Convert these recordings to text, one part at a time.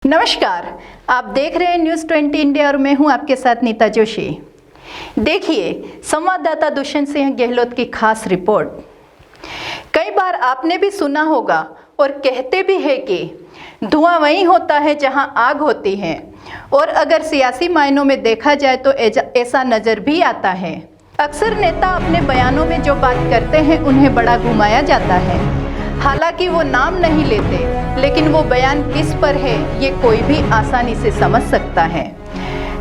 नमस्कार, आप देख रहे हैं न्यूज़ 20 इंडिया और मैं हूं आपके साथ नीता जोशी। देखिए, संवाददाता दुष्यंत सिंह गहलोत की खास रिपोर्ट। कई बार आपने भी सुना होगा और कहते भी हैं कि धुआं वहीं होता है जहां आग होती है, और अगर सियासी मायनों में देखा जाए तो ऐसा नज़र भी आता है। अक्सर नेता अपने बयानों में जो बात करते हैं उन्हें बड़ा घुमाया जाता है। हालांकि वो नाम नहीं लेते, लेकिन वो बयान किस पर है ये कोई भी आसानी से समझ सकता है।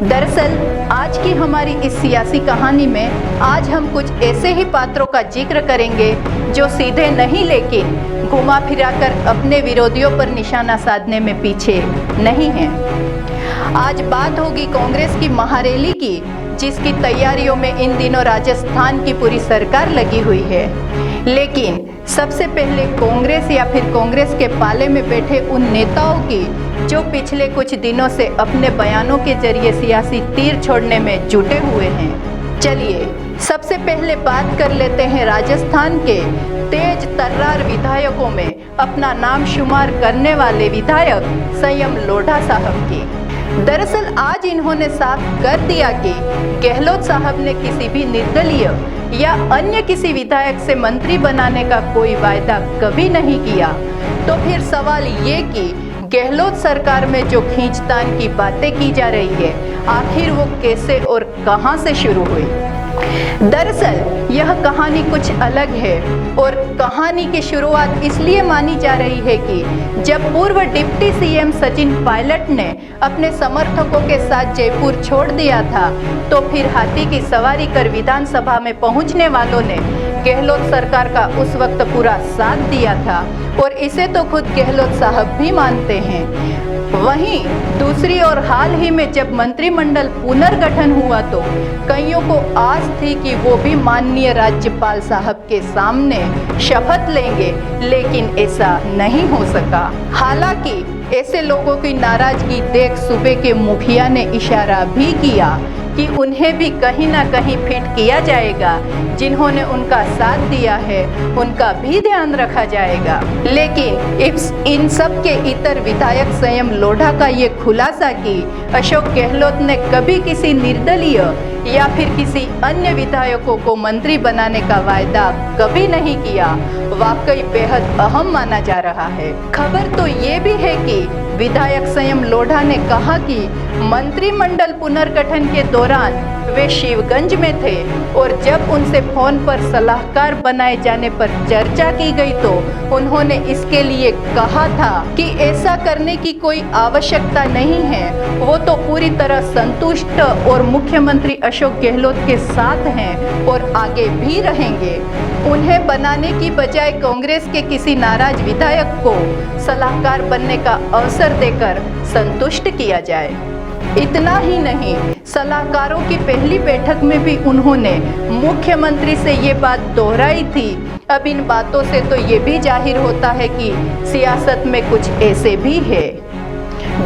दरअसल आज की हमारी इस सियासी कहानी में आज हम कुछ ऐसे ही पात्रों का जिक्र करेंगे जो सीधे नहीं लेकिन घुमा फिरा कर अपने विरोधियों पर निशाना साधने में पीछे नहीं हैं। आज बात होगी कांग्रेस की महारैली की, जिसकी तैयारियों में इन दिनों राजस्थान की पूरी सरकार लगी हुई है। लेकिन सबसे पहले कांग्रेस या फिर कांग्रेस के पाले में बैठे उन नेताओं की जो पिछले कुछ दिनों से अपने बयानों के जरिए सियासी तीर छोड़ने में जुटे हुए हैं। चलिए सबसे पहले बात कर लेते हैं राजस्थान के तेज तर्रार विधायकों में अपना नाम शुमार करने वाले विधायक संयम लोढ़ा साहब की। दरअसल आज इन्होंने साफ कर दिया कि गहलोत साहब ने किसी भी निर्दलीय या अन्य किसी विधायक से मंत्री बनाने का कोई वायदा कभी नहीं किया। तो फिर सवाल ये कि गहलोत सरकार में जो खींचतान की बातें की जा रही है, आखिर वो कैसे और कहां से शुरू हुई। दरअसल यह कहानी कुछ अलग है, और कहानी की शुरुआत इसलिए मानी जा रही है कि जब पूर्व डिप्टी सीएम सचिन पायलट ने अपने समर्थकों के साथ जयपुर छोड़ दिया था, तो फिर हाथी की सवारी कर विधानसभा में पहुंचने वालों ने गहलोत सरकार का उस वक्त पूरा साथ दिया था, और इसे तो खुद गहलोत साहब भी मानते हैं। वहीं दूसरी ओर हाल ही में जब मंत्रिमंडल पुनर्गठन हुआ तो कईयों को आस थी कि वो भी माननीय राज्यपाल साहब के सामने शपथ लेंगे, लेकिन ऐसा नहीं हो सका। हालांकि ऐसे लोगों की नाराजगी देख सूबे के मुखिया ने इशारा भी किया कि उन्हें भी कहीं ना कहीं फिट किया जाएगा, जिन्होंने उनका साथ दिया है उनका भी ध्यान रखा जाएगा। लेकिन इन सब के इतर विधायक संयम लोढ़ा का ये खुलासा कि अशोक गहलोत ने कभी किसी निर्दलीय या फिर किसी अन्य विधायकों को मंत्री बनाने का वायदा कभी नहीं किया, वाकई बेहद अहम माना जा रहा है। खबर तो ये भी है कि विधायक संयम लोढ़ा ने कहा कि मंत्रिमंडल पुनर्गठन के दौरान वे शिवगंज में थे, और जब उनसे फोन पर सलाहकार बनाए जाने पर चर्चा की गई तो उन्होंने इसके लिए कहा था कि ऐसा करने की कोई आवश्यकता नहीं है, वो तो पूरी तरह संतुष्ट और मुख्यमंत्री अशोक गहलोत के साथ हैं और आगे भी रहेंगे। उन्हें बनाने की बजाय कांग्रेस के किसी नाराज विधायक को सलाहकार बनने का अवसर देकर संतुष्ट किया जाए। इतना ही नहीं, सलाहकारों की पहली बैठक में भी उन्होंने मुख्यमंत्री से ये बात दोहराई थी। अब इन बातों से तो ये भी जाहिर होता है कि सियासत में कुछ ऐसे भी है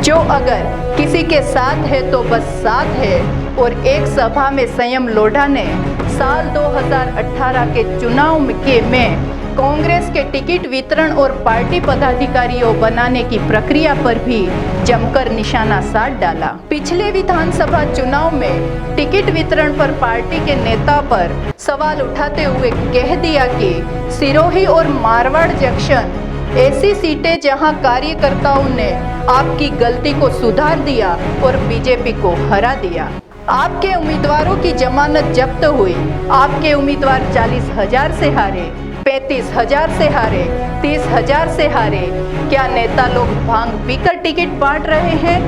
जो अगर किसी के साथ है तो बस साथ है। और एक सभा में संयम लोढ़ा ने साल 2018 के चुनाव में कांग्रेस के टिकट वितरण और पार्टी पदाधिकारियों बनाने की प्रक्रिया पर भी जमकर निशाना साध डाला। पिछले विधानसभा चुनाव में टिकट वितरण पर पार्टी के नेता पर सवाल उठाते हुए कह दिया कि सिरोही और मारवाड़ जंक्शन ऐसी सीटें जहां कार्यकर्ताओं ने आपकी गलती को सुधार दिया और बीजेपी को हरा दिया। आपके उम्मीदवारों की जमानत जब्त हुई, आपके उम्मीदवार 40,000 से हारे, 35,000 से हारे, 30,000 से हारे। क्या नेता लोग भांग पीकर टिकट बांट रहे हैं?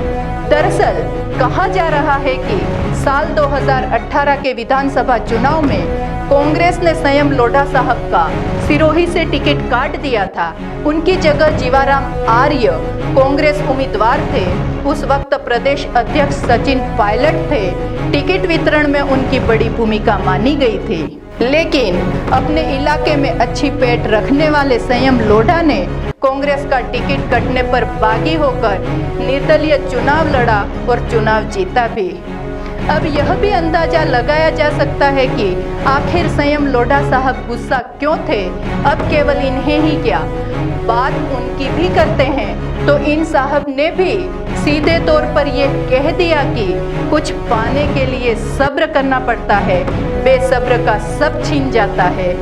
दरअसल कहा जा रहा है कि साल 2018 के विधानसभा चुनाव में कांग्रेस ने संयम लोढ़ा साहब का सिरोही से टिकट काट दिया था। उनकी जगह जीवाराम आर्य कांग्रेस उम्मीदवार थे। उस वक्त प्रदेश अध्यक्ष सचिन पायलट थे। टिकट वितरण में उनकी बड़ी भूमिका मानी गई थी। लेकिन अपने इलाके में अच्छी पेट रखने वाले संयम लोढ़ा ने कांग्रेस का टिकट कटने पर बागी होकर निर्दलीय चुनाव लड़ा और चुनाव जीता भी। अब यह भी अंदाजा लगाया जा सकता है कि आखिर संयम लोढ़ा साहब गुस्सा क्यों थे। अब केवल इन्हें ही क्या, बात उनकी भी करते हैं तो इन साहब ने भी सीधे तौर पर यह कह दिया कि कुछ पाने के लिए सब्र करना पड़ता है, बेसब्र का सब छीन जाता है।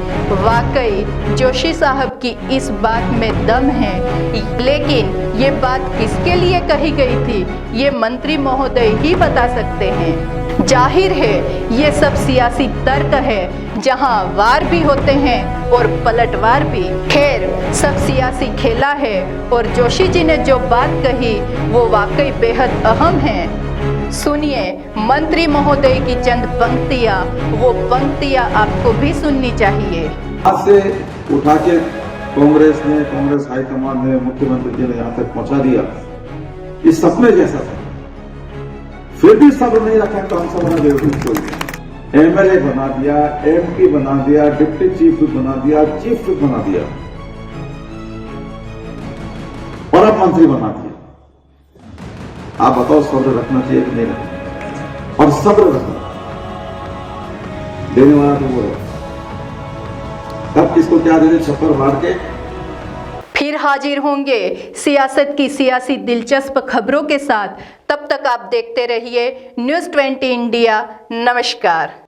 वाकई जोशी साहब की इस बात में दम है, लेकिन ये बात किसके लिए कही गई थी ये मंत्री महोदय ही बता सकते हैं। जाहिर है ये सब सियासी तर्क है जहां वार भी होते हैं और पलटवार भी। खैर सब सियासी खेला है और जोशी जी ने जो बात कही वो वाकई बेहद अहम है। सुनिए मंत्री महोदय की चंद पंक्तियां, वो पंक्तियां आपको भी सुननी चाहिए। आज से उठा के कांग्रेस हाईकमान ने, मुख्यमंत्री जी ने यहाँ तक पहुंचा दिया, इस सपने जैसा था। फिर भी सब्र नहीं रखा तो हम सब बेवकूफ एमएलए बना दिया, एमपी बना दिया, डिप्टी चीफ बना दिया, चीफ बना दिया और अब मंत्री बना दिया। आप बताओ सब्र रखना चाहिए कि नहीं रखना? और सब्र रखना देने वाला तो वो है, कब किसको क्या देने छप्पर मार के। फिर हाजिर होंगे सियासत की सियासी दिलचस्प खबरों के साथ। तब तक आप देखते रहिए न्यूज़ 20 इंडिया। नमस्कार।